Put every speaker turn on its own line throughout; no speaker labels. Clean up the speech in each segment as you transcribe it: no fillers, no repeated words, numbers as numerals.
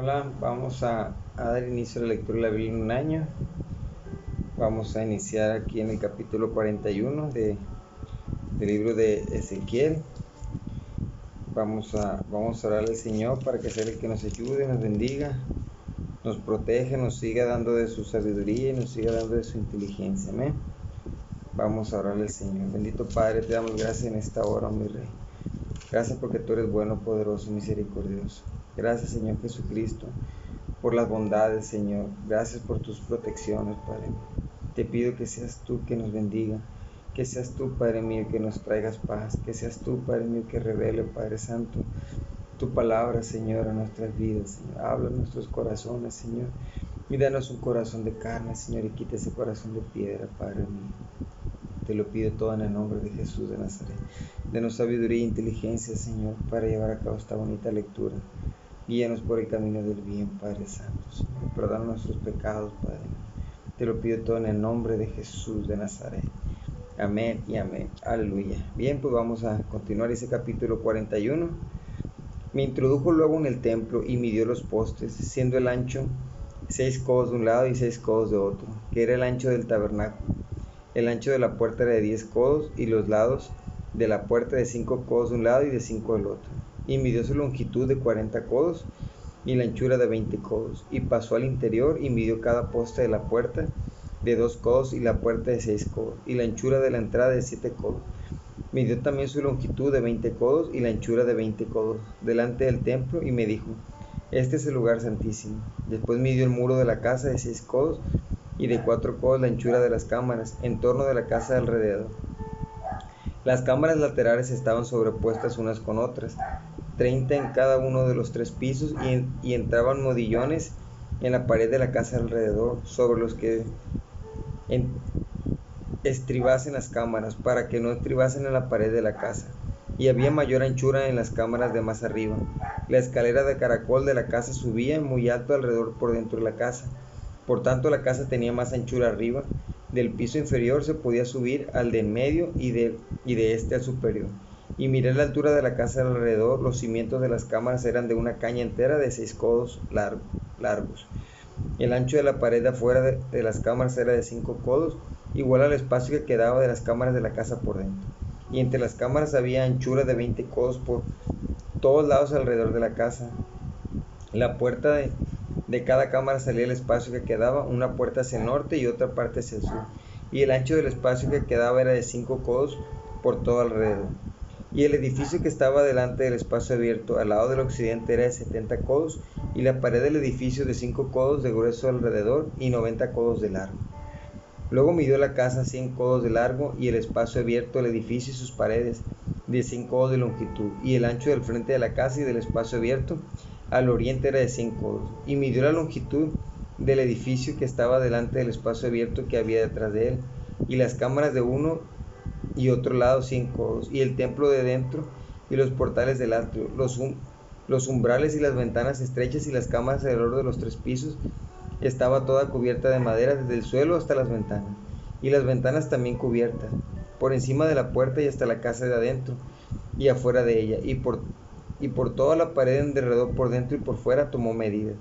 Hola, vamos a dar inicio a la lectura de la Biblia en un año. Vamos a iniciar aquí en el capítulo 41 del libro de Ezequiel. Vamos a orar al Señor para que sea el que nos ayude, nos bendiga, nos protege, nos siga dando de su sabiduría y nos siga dando de su inteligencia. Amén. Vamos a orar al Señor. Bendito Padre, te damos gracias en esta hora, mi Rey. Gracias porque tú eres bueno, poderoso, misericordioso. Gracias, Señor Jesucristo, por las bondades, Señor. Gracias por tus protecciones, Padre. Te pido que seas tú que nos bendiga, que seas tú, Padre mío, que nos traigas paz, que seas tú, Padre mío, que revele, Padre Santo, tu palabra, Señor, a nuestras vidas, Señor. Habla en nuestros corazones, Señor, y danos un corazón de carne, Señor, y quita ese corazón de piedra, Padre mío. Te lo pido todo en el nombre de Jesús de Nazaret. Denos sabiduría e inteligencia, Señor, para llevar a cabo esta bonita lectura. Guíanos por el camino del bien, Padre Santo, Señor. Perdona nuestros pecados, Padre. Te lo pido todo en el nombre de Jesús de Nazaret. Amén y amén. Aleluya. Bien, pues vamos a continuar ese capítulo 41. Me introdujo luego en el templo y midió los postes, siendo el ancho 6 codos de un lado y 6 codos de otro, que era el ancho del tabernáculo. El ancho de la puerta era de 10 codos y los lados de la puerta de 5 codos de un lado y de 5 del otro. Y midió su longitud de 40 codos y la anchura de 20 codos. Y pasó al interior y midió cada poste de la puerta de 2 codos y la puerta de 6 codos. Y la anchura de la entrada de 7 codos. Midió también su longitud de 20 codos y la anchura de 20 codos delante del templo y me dijo: este es el lugar santísimo. Después midió el muro de la casa de 6 codos y de 4 codos la anchura de las cámaras en torno de la casa de alrededor. Las cámaras laterales estaban sobrepuestas unas con otras, 30 en cada uno de los 3 pisos, y entraban modillones en la pared de la casa alrededor, sobre los que estribasen las cámaras, para que no estribasen en la pared de la casa. Y había mayor anchura en las cámaras de más arriba. La escalera de caracol de la casa subía muy alto alrededor por dentro de la casa. Por tanto, la casa tenía más anchura arriba. Del piso inferior se podía subir al de en medio y de este al superior. Y miré la altura de la casa alrededor. Los cimientos de las cámaras eran de una caña entera de 6 codos largos. El ancho de la pared de afuera de las cámaras era de 5 codos, igual al espacio que quedaba de las cámaras de la casa por dentro. Y entre las cámaras había anchura de 20 codos por todos lados alrededor de la casa. La puerta de cada cámara salía el espacio que quedaba, una puerta hacia el norte y otra parte hacia el sur, y el ancho del espacio que quedaba era de 5 codos por todo alrededor. Y el edificio que estaba delante del espacio abierto al lado del occidente era de 70 codos, y la pared del edificio de 5 codos de grueso alrededor y 90 codos de largo. Luego midió la casa 100 codos de largo, y el espacio abierto del edificio y sus paredes de 100 codos de longitud, y el ancho del frente de la casa y del espacio abierto al oriente era de 100 codos. Y midió la longitud del edificio que estaba delante del espacio abierto que había detrás de él, y las cámaras de uno y otro lado 100 codos, y el templo de dentro y los portales del atrio, los umbrales y las ventanas estrechas y las cámaras alrededor de los 3 pisos. Estaba toda cubierta de madera desde el suelo hasta las ventanas, y las ventanas también cubiertas, por encima de la puerta y hasta la casa de adentro y afuera de ella, y por toda la pared en derredor, por dentro y por fuera, tomó medidas.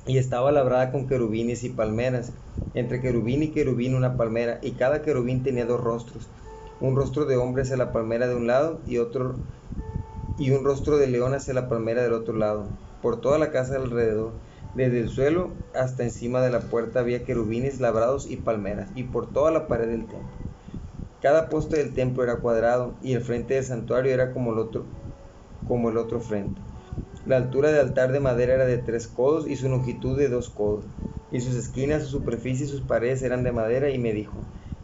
Y estaba labrada con querubines y palmeras, entre querubín y querubín una palmera, y cada querubín tenía 2 rostros, un rostro de hombre hacia la palmera de un lado y un rostro de león hacia la palmera del otro lado. Por toda la casa alrededor, desde el suelo hasta encima de la puerta, había querubines labrados y palmeras, y por toda la pared del templo. Cada poste del templo era cuadrado, y el frente del santuario era como el otro frente. La altura del altar de madera era de 3 codos y su longitud de 2 codos, y sus esquinas, su superficie y sus paredes eran de madera. Y me dijo: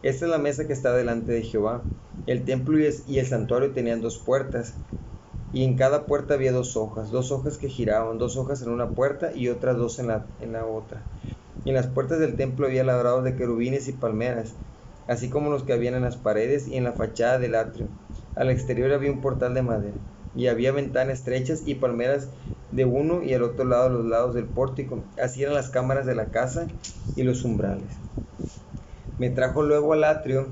esta es la mesa que está delante de Jehová. El templo y el santuario tenían 2 puertas, y en cada puerta había 2 hojas que giraban, 2 hojas en una puerta y otras 2 en la otra. Y en las puertas del templo había labrados de querubines y palmeras, así como los que habían en las paredes y en la fachada del atrio. Al exterior había un portal de madera, y había ventanas estrechas y palmeras de uno y al otro lado a los lados del pórtico. Así eran las cámaras de la casa y los umbrales. Me trajo luego al atrio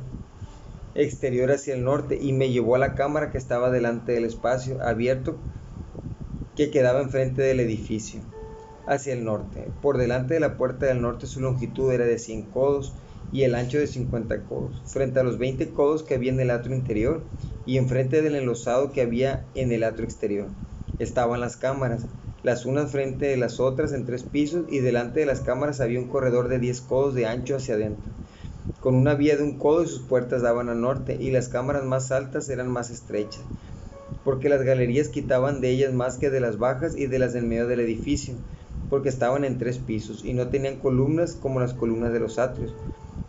exterior hacia el norte, y me llevó a la cámara que estaba delante del espacio abierto que quedaba enfrente del edificio. hacia el norte. Por delante de la puerta del norte su longitud era de 100 codos y el ancho de 50 codos, frente a los 20 codos que había en el atrio interior y enfrente del enlosado que había en el atrio exterior. Estaban las cámaras, las unas frente de las otras en 3 pisos, y delante de las cámaras había un corredor de 10 codos de ancho hacia adentro, con una vía de 1 codo, y sus puertas daban al norte, y las cámaras más altas eran más estrechas, porque las galerías quitaban de ellas más que de las bajas y de las del medio del edificio, porque estaban en 3 pisos, y no tenían columnas como las columnas de los atrios.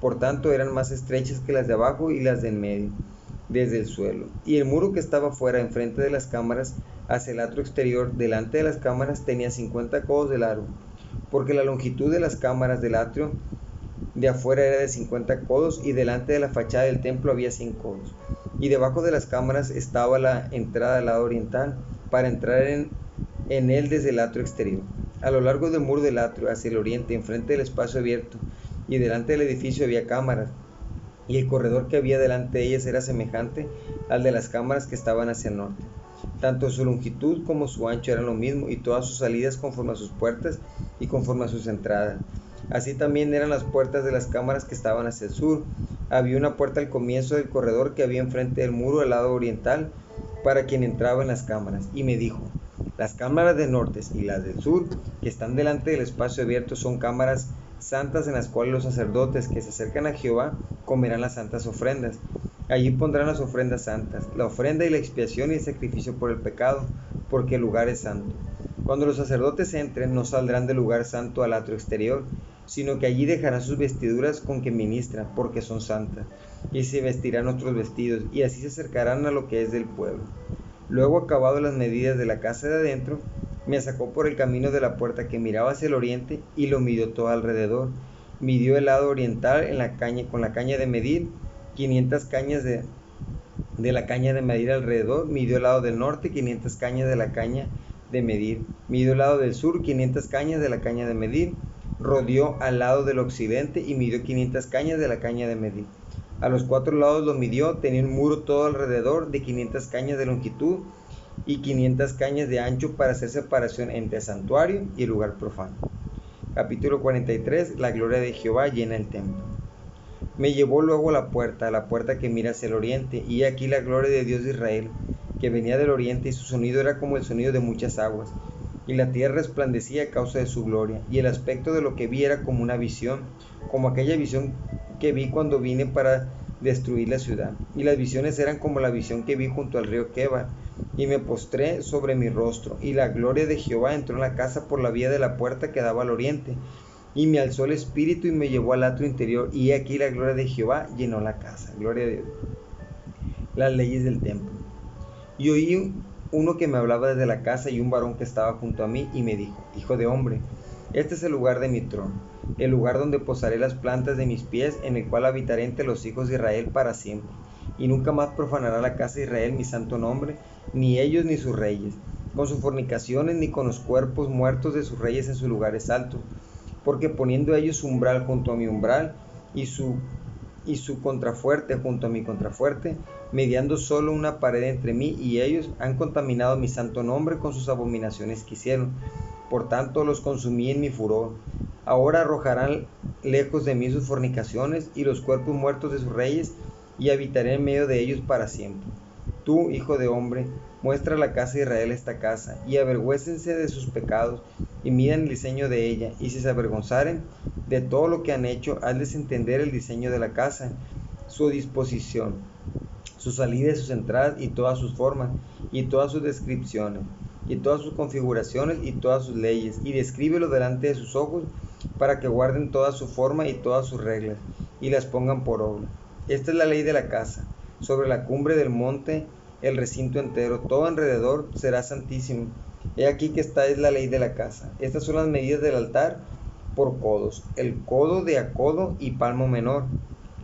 Por tanto, eran más estrechas que las de abajo y las de en medio, desde el suelo. Y el muro que estaba fuera, enfrente de las cámaras, hacia el atrio exterior, delante de las cámaras, tenía 50 codos de largo, porque la longitud de las cámaras del atrio de afuera era de 50 codos, y delante de la fachada del templo había 100 codos. Y debajo de las cámaras estaba la entrada al lado oriental, para entrar en él desde el atrio exterior. A lo largo del muro del atrio, hacia el oriente, enfrente del espacio abierto, y delante del edificio había cámaras, y el corredor que había delante de ellas era semejante al de las cámaras que estaban hacia el norte. Tanto su longitud como su ancho eran lo mismo, y todas sus salidas conforme a sus puertas y conforme a sus entradas. Así también eran las puertas de las cámaras que estaban hacia el sur. Había una puerta al comienzo del corredor que había enfrente del muro al lado oriental, para quien entraba en las cámaras. Y me dijo: las cámaras del norte y las del sur, que están delante del espacio abierto, son cámaras santas, en las cuales los sacerdotes que se acercan a Jehová comerán las santas ofrendas. Allí pondrán las ofrendas santas, la ofrenda y la expiación y el sacrificio por el pecado, porque el lugar es santo. Cuando los sacerdotes entren, no saldrán del lugar santo al atrio exterior, sino que allí dejarán sus vestiduras con que ministran, porque son santas, y se vestirán otros vestidos, y así se acercarán a lo que es del pueblo. Luego, acabado las medidas de la casa de adentro, me sacó por el camino de la puerta que miraba hacia el oriente, y lo midió todo alrededor. Midió el lado oriental con la caña de medir, 500 cañas de la caña de medir alrededor. Midió el lado del norte, 500 cañas de la caña de medir. Midió el lado del sur, 500 cañas de la caña de medir. Rodeó al lado del occidente y midió 500 cañas de la caña de medir. A los 4 lados lo midió. Tenía un muro todo alrededor de 500 cañas de longitud y 500 cañas de ancho, para hacer separación entre el santuario y el lugar profano. Capítulo 43. La gloria de Jehová llena el templo. Me llevó luego a la puerta que mira hacia el oriente, y aquí la gloria de Dios de Israel, que venía del oriente, y su sonido era como el sonido de muchas aguas, y la tierra resplandecía a causa de su gloria, y el aspecto de lo que vi era como una visión, como aquella visión que vi cuando vine para destruir la ciudad, y las visiones eran como la visión que vi junto al río Quebar, y me postré sobre mi rostro, y la gloria de Jehová entró en la casa por la vía de la puerta que daba al oriente, y me alzó el espíritu y me llevó al atrio interior, y aquí la gloria de Jehová llenó la casa. Gloria a Dios. Las leyes del templo. Y oí uno que me hablaba desde la casa, y un varón que estaba junto a mí, y me dijo: hijo de hombre, este es el lugar de mi trono, el lugar donde posaré las plantas de mis pies, en el cual habitaré entre los hijos de Israel para siempre, y nunca más profanará la casa de Israel mi santo nombre, ni ellos ni sus reyes, con sus fornicaciones, ni con los cuerpos muertos de sus reyes en sus lugares altos, porque poniendo ellos su umbral junto a mi umbral, y su contrafuerte junto a mi contrafuerte, mediando solo una pared entre mí y ellos, han contaminado mi santo nombre con sus abominaciones que hicieron. Por tanto los consumí en mi furor. Ahora arrojarán lejos de mí sus fornicaciones y los cuerpos muertos de sus reyes, y habitaré en medio de ellos para siempre. Tú, hijo de hombre, muestra a la casa de Israel esta casa, y avergüécense de sus pecados, y midan el diseño de ella, y si se avergonzaren de todo lo que han hecho, hazles entender el diseño de la casa, su disposición, su salida y sus entradas, y todas sus formas, y todas sus descripciones, y todas sus configuraciones, y todas sus leyes, y descríbelo delante de sus ojos, para que guarden toda su forma y todas sus reglas, y las pongan por obra. Esta es la ley de la casa. Sobre la cumbre del monte, el recinto entero, todo alrededor, será santísimo. He aquí que esta es la ley de la casa. Estas son las medidas del altar por codos, el codo de a codo y palmo menor,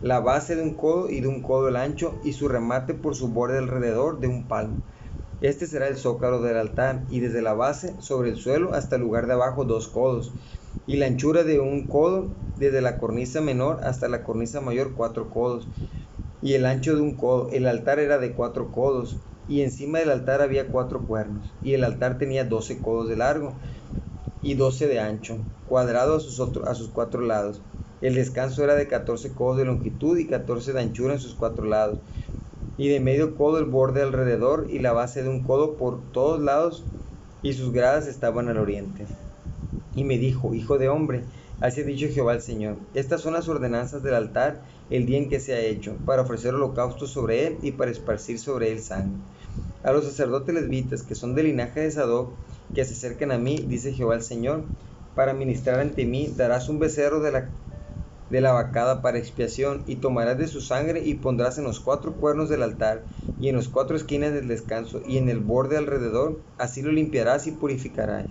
la base de un codo y de un codo el ancho, y su remate por su borde alrededor de un palmo. Este será el zócalo del altar, y desde la base sobre el suelo hasta el lugar de abajo 2 codos, y la anchura de un codo desde la cornisa menor hasta la cornisa mayor 4 codos, y el ancho de un codo. El altar era de 4 codos, y encima del altar había 4 cuernos, y el altar tenía 12 codos de largo, y 12 de ancho, cuadrado a sus 4 lados. El descanso era de 14 codos de longitud y 14 de anchura en sus 4 lados, y de medio codo el borde alrededor y la base de un codo por todos lados, y sus gradas estaban al oriente. Y me dijo: hijo de hombre, así ha dicho Jehová el Señor: estas son las ordenanzas del altar el día en que se ha hecho, para ofrecer holocaustos sobre él y para esparcir sobre él sangre. A los sacerdotes levitas, que son del linaje de Sadoc, que se acercan a mí, dice Jehová el Señor, para ministrar ante mí, darás un becerro de la vacada para expiación, y tomarás de su sangre y pondrás en los 4 cuernos del altar y en las 4 esquinas del descanso y en el borde alrededor, así lo limpiarás y purificarás.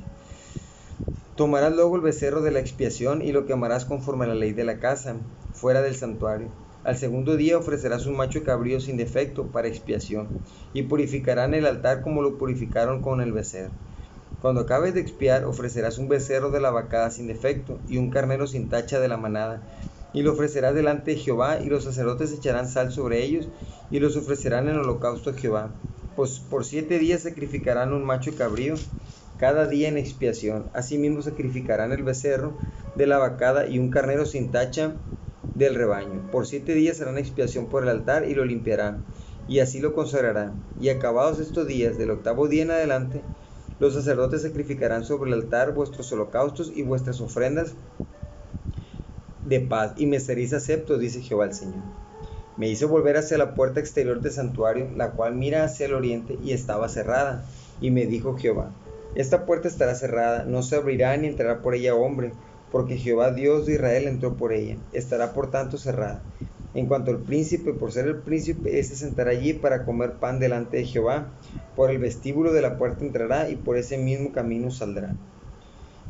Tomarás luego el becerro de la expiación y lo quemarás conforme a la ley de la casa, fuera del santuario. Al segundo día ofrecerás un macho cabrío sin defecto para expiación, y purificarán el altar como lo purificaron con el becerro. Cuando acabes de expiar, ofrecerás un becerro de la vacada sin defecto y un carnero sin tacha de la manada, y lo ofrecerás delante de Jehová, y los sacerdotes echarán sal sobre ellos y los ofrecerán en holocausto a Jehová. Pues por 7 días sacrificarán un macho cabrío cada día en expiación. Asimismo sacrificarán el becerro de la vacada y un carnero sin tacha del rebaño. Por 7 días harán expiación por el altar y lo limpiarán, y así lo consagrarán. Y acabados estos días, del 8º día en adelante, los sacerdotes sacrificarán sobre el altar vuestros holocaustos y vuestras ofrendas de paz, y me seréis aceptos, dice Jehová el Señor. Me hizo volver hacia la puerta exterior del santuario, la cual mira hacia el oriente, y estaba cerrada. Y me dijo Jehová: esta puerta estará cerrada, no se abrirá ni entrará por ella hombre, porque Jehová Dios de Israel entró por ella. Estará por tanto cerrada. En cuanto al príncipe, por ser el príncipe, éste se sentará allí para comer pan delante de Jehová. Por el vestíbulo de la puerta entrará, y por ese mismo camino saldrá.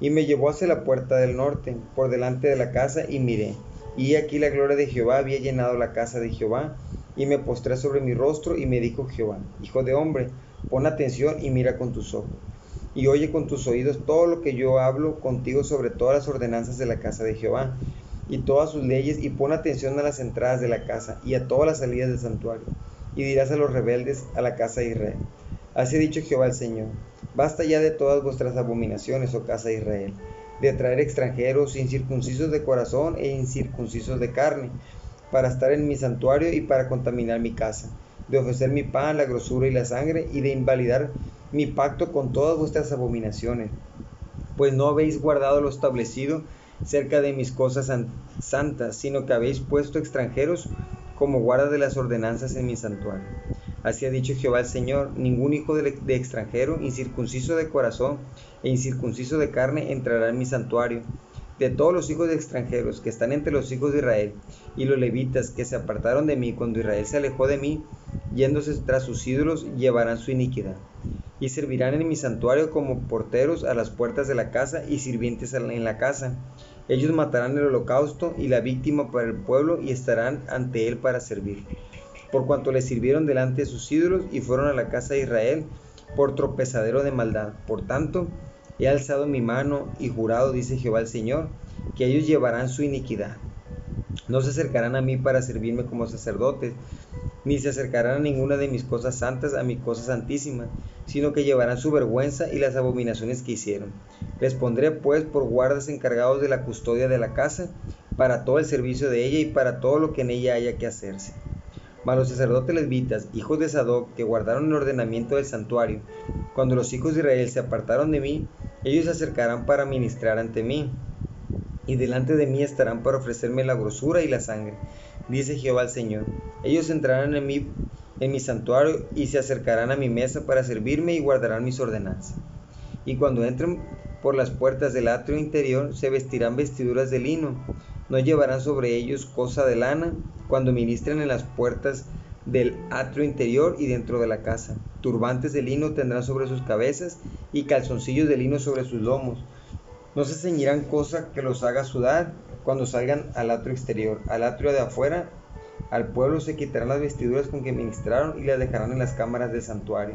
Y me llevó hacia la puerta del norte, por delante de la casa, y miré. Y aquí la gloria de Jehová había llenado la casa de Jehová. Y me postré sobre mi rostro, y me dijo Jehová: hijo de hombre, pon atención y mira con tus ojos, y oye con tus oídos todo lo que yo hablo contigo sobre todas las ordenanzas de la casa de Jehová, y todas sus leyes, y pon atención a las entradas de la casa, y a todas las salidas del santuario. Y dirás a los rebeldes, a la casa de Israel: así ha dicho Jehová el Señor: basta ya de todas vuestras abominaciones, oh casa de Israel, de traer extranjeros, incircuncisos de corazón e incircuncisos de carne, para estar en mi santuario y para contaminar mi casa, de ofrecer mi pan, la grosura y la sangre, y de invalidar mi pacto con todas vuestras abominaciones, pues no habéis guardado lo establecido cerca de mis cosas santas, sino que habéis puesto extranjeros como guarda de las ordenanzas en mi santuario. Así ha dicho Jehová el Señor: ningún hijo de extranjero, incircunciso de corazón e incircunciso de carne, entrará en mi santuario. De todos los hijos de extranjeros que están entre los hijos de Israel, y los levitas que se apartaron de mí cuando Israel se alejó de mí, yéndose tras sus ídolos, llevarán su iniquidad. Y servirán en mi santuario como porteros a las puertas de la casa y sirvientes en la casa. Ellos matarán el holocausto y la víctima para el pueblo, y estarán ante él para servir, por cuanto le sirvieron delante de sus ídolos y fueron a la casa de Israel por tropezadero de maldad. Por tanto, he alzado mi mano y jurado, dice Jehová el Señor, que ellos llevarán su iniquidad. No se acercarán a mí para servirme como sacerdotes, ni se acercarán a ninguna de mis cosas santas, a mi cosa santísima, sino que llevarán su vergüenza y las abominaciones que hicieron. Les pondré pues por guardas encargados de la custodia de la casa, para todo el servicio de ella y para todo lo que en ella haya que hacerse. Mas los sacerdotes levitas, hijos de Sadoc, que guardaron el ordenamiento del santuario, cuando los hijos de Israel se apartaron de mí, ellos se acercarán para ministrar ante mí, y delante de mí estarán para ofrecerme la grosura y la sangre, dice Jehová el Señor. Ellos entrarán en mi santuario y se acercarán a mi mesa para servirme y guardarán mis ordenanzas. Y cuando entren por las puertas del atrio interior, se vestirán vestiduras de lino, no llevarán sobre ellos cosa de lana, cuando ministren en las puertas del atrio interior y dentro de la casa. Turbantes de lino tendrán sobre sus cabezas y calzoncillos de lino sobre sus lomos. No se ceñirán cosa que los haga sudar cuando salgan al atrio exterior. Al atrio de afuera, al pueblo se quitarán las vestiduras con que ministraron y las dejarán en las cámaras del santuario.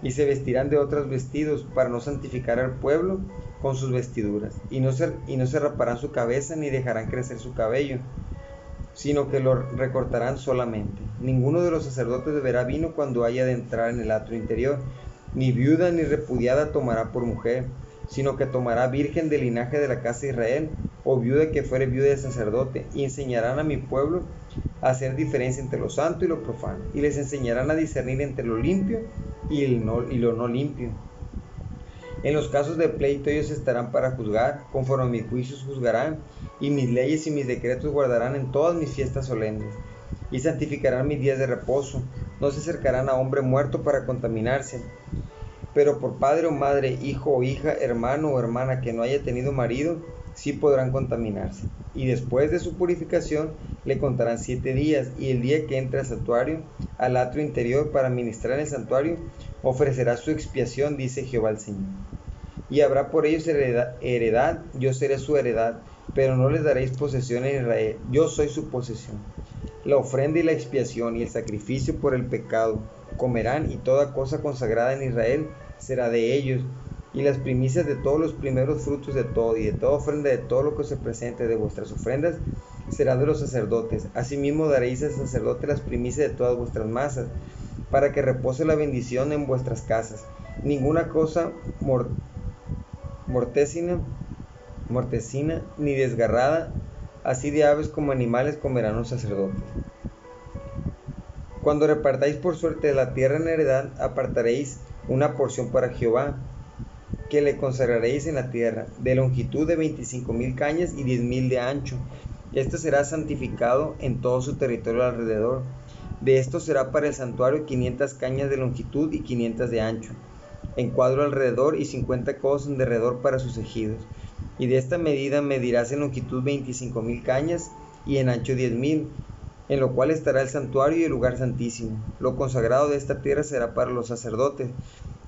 Y se vestirán de otros vestidos para no santificar al pueblo con sus vestiduras. Y no se raparán su cabeza ni dejarán crecer su cabello, sino que lo recortarán solamente. Ninguno de los sacerdotes beberá vino cuando haya de entrar en el atrio interior, ni viuda ni repudiada tomará por mujer, sino que tomará virgen del linaje de la casa de Israel, o viuda que fuere viuda de sacerdote, y enseñarán a mi pueblo a hacer diferencia entre lo santo y lo profano, y les enseñarán a discernir entre lo limpio y lo no limpio. En los casos de pleito ellos estarán para juzgar, conforme a mis juicios juzgarán, y mis leyes y mis decretos guardarán en todas mis fiestas solemnes, y santificarán mis días de reposo. No se acercarán a hombre muerto para contaminarse, pero por padre o madre, hijo o hija, hermano o hermana que no haya tenido marido, sí podrán contaminarse. Y después de su purificación le contarán 7 días, y el día que entre al santuario, al atrio interior para ministrar en el santuario, ofrecerá su expiación, dice Jehová el Señor. Y habrá por ellos heredad, yo seré su heredad, pero no les daréis posesión en Israel, yo soy su posesión. La ofrenda y la expiación y el sacrificio por el pecado comerán, y toda cosa consagrada en Israel será de ellos, y las primicias de todos los primeros frutos de todo, y de toda ofrenda de todo lo que se presente de vuestras ofrendas, será de los sacerdotes. Asimismo daréis al sacerdote las primicias de todas vuestras masas, para que repose la bendición en vuestras casas. Ninguna cosa mortecina ni desgarrada, así de aves como animales, comerán los sacerdotes. Cuando repartáis por suerte la tierra en heredad, apartaréis una porción para Jehová, que le consagraréis en la tierra, de longitud de 25,000 cañas y 10,000 de ancho. Este será santificado en todo su territorio alrededor. De esto será para el santuario 500 cañas de longitud y 500 de ancho, en cuadro alrededor, y 50 codos en derredor para sus ejidos. Y de esta medida medirás en longitud 25,000 cañas y en ancho 10,000, en lo cual estará el santuario y el lugar santísimo. Lo consagrado de esta tierra será para los sacerdotes,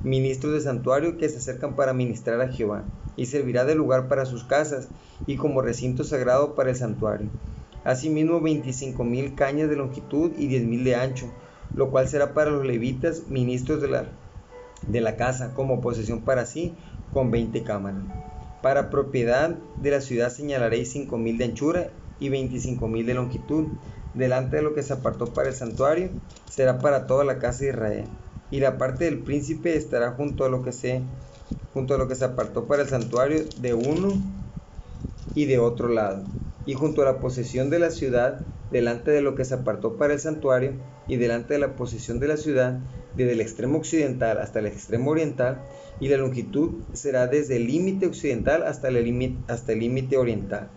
ministros de santuario que se acercan para ministrar a Jehová, y servirá de lugar para sus casas y como recinto sagrado para el santuario. Asimismo 25,000 cañas de longitud y 10,000 de ancho, lo cual será para los levitas, ministros de la casa, como posesión para sí, con 20 cámaras. Para propiedad de la ciudad señalaréis 5,000 de anchura y 25,000 de longitud. Delante de lo que se apartó para el santuario, será para toda la casa de Israel. Y la parte del príncipe estará junto a lo que se apartó para el santuario, de uno y de otro lado, y junto a la posesión de la ciudad, delante de lo que se apartó para el santuario, y delante de la posesión de la ciudad, desde el extremo occidental hasta el extremo oriental, y la longitud será desde el límite occidental hasta el límite oriental.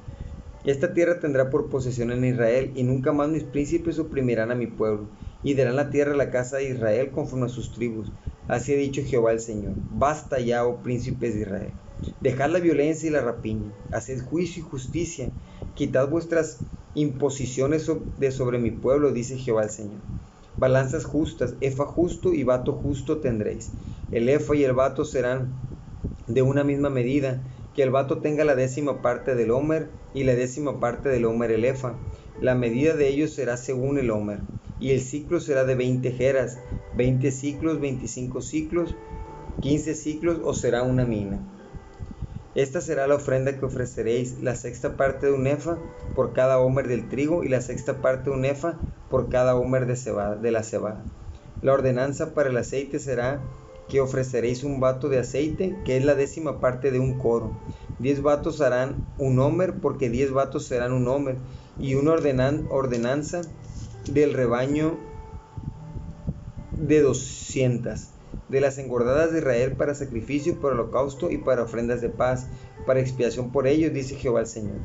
Esta tierra tendrá por posesión en Israel, y nunca más mis príncipes oprimirán a mi pueblo, y darán la tierra a la casa de Israel conforme a sus tribus. Así ha dicho Jehová el Señor. Basta ya, oh príncipes de Israel. Dejad la violencia y la rapiña, haced juicio y justicia, quitad vuestras imposiciones de sobre mi pueblo, dice Jehová el Señor. Balanzas justas, efa justo y bato justo tendréis. El efa y el bato serán de una misma medida, que el bato tenga la 10ª parte del homer y la 10ª parte del homer el efa. La medida de ellos será según el homer, y el ciclo será de 20 jeras, 20 ciclos, 25 ciclos, 15 ciclos, o será una mina. Esta será la ofrenda que ofreceréis: la 6ª parte de un efa por cada homer del trigo, y la 6ª parte de un efa por cada homer de la cebada. La ordenanza para el aceite será que ofreceréis un bato de aceite, que es la 10ª parte de un coro. 10 batos harán un homer, porque 10 batos serán un homer, y una ordenanza del rebaño de 200, de las engordadas de Israel, para sacrificio, para holocausto y para ofrendas de paz, para expiación por ellos, dice Jehová el Señor.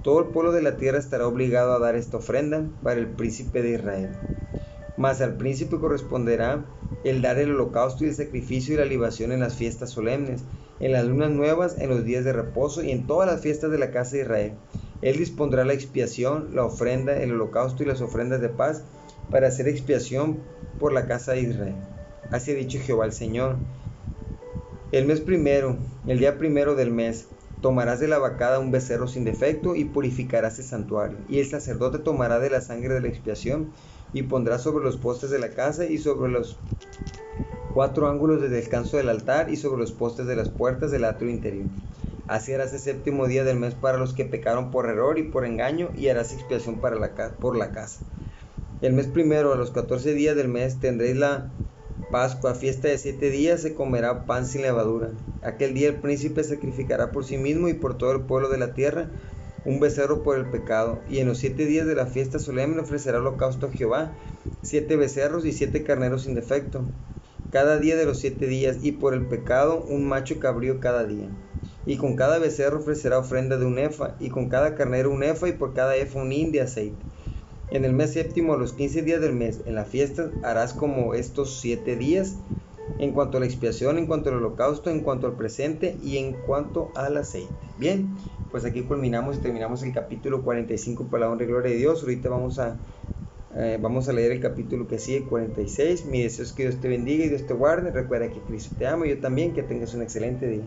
Todo el pueblo de la tierra estará obligado a dar esta ofrenda para el príncipe de Israel. Mas al príncipe corresponderá el dar el holocausto y el sacrificio y la libación en las fiestas solemnes, en las lunas nuevas, en los días de reposo y en todas las fiestas de la casa de Israel. Él dispondrá la expiación, la ofrenda, el holocausto y las ofrendas de paz, para hacer expiación por la casa de Israel. Así ha dicho Jehová el Señor. El mes primero, el día primero del mes, tomarás de la vacada un becerro sin defecto y purificarás el santuario. Y el sacerdote tomará de la sangre de la expiación y pondrá sobre los postes de la casa y sobre los 4 ángulos de descanso del altar y sobre los postes de las puertas del atrio interior. Así harás el 7º día del mes para los que pecaron por error y por engaño, y harás expiación por la casa. El mes primero, a los 14 días del mes, tendréis la Pascua, fiesta de 7 días, se comerá pan sin levadura. Aquel día el príncipe sacrificará por sí mismo y por todo el pueblo de la tierra un becerro por el pecado, y en los 7 días de la fiesta solemne ofrecerá holocausto a Jehová, 7 becerros y 7 carneros sin defecto, cada día de los 7 días, y por el pecado un macho cabrío cada día. Y con cada becerro ofrecerá ofrenda de un efa, y con cada carnero un efa, y por cada efa un hin de aceite. En el mes séptimo, a los 15 días del mes, en la fiesta, harás como estos 7 días, en cuanto a la expiación, en cuanto al holocausto, en cuanto al presente y en cuanto al aceite. Bien, pues aquí culminamos y terminamos el capítulo 45 para la honra y gloria de Dios. Ahorita vamos a leer el capítulo que sigue, 46. Mi deseo es que Dios te bendiga y Dios te guarde. Recuerda que Cristo te ama y yo también. Que tengas un excelente día.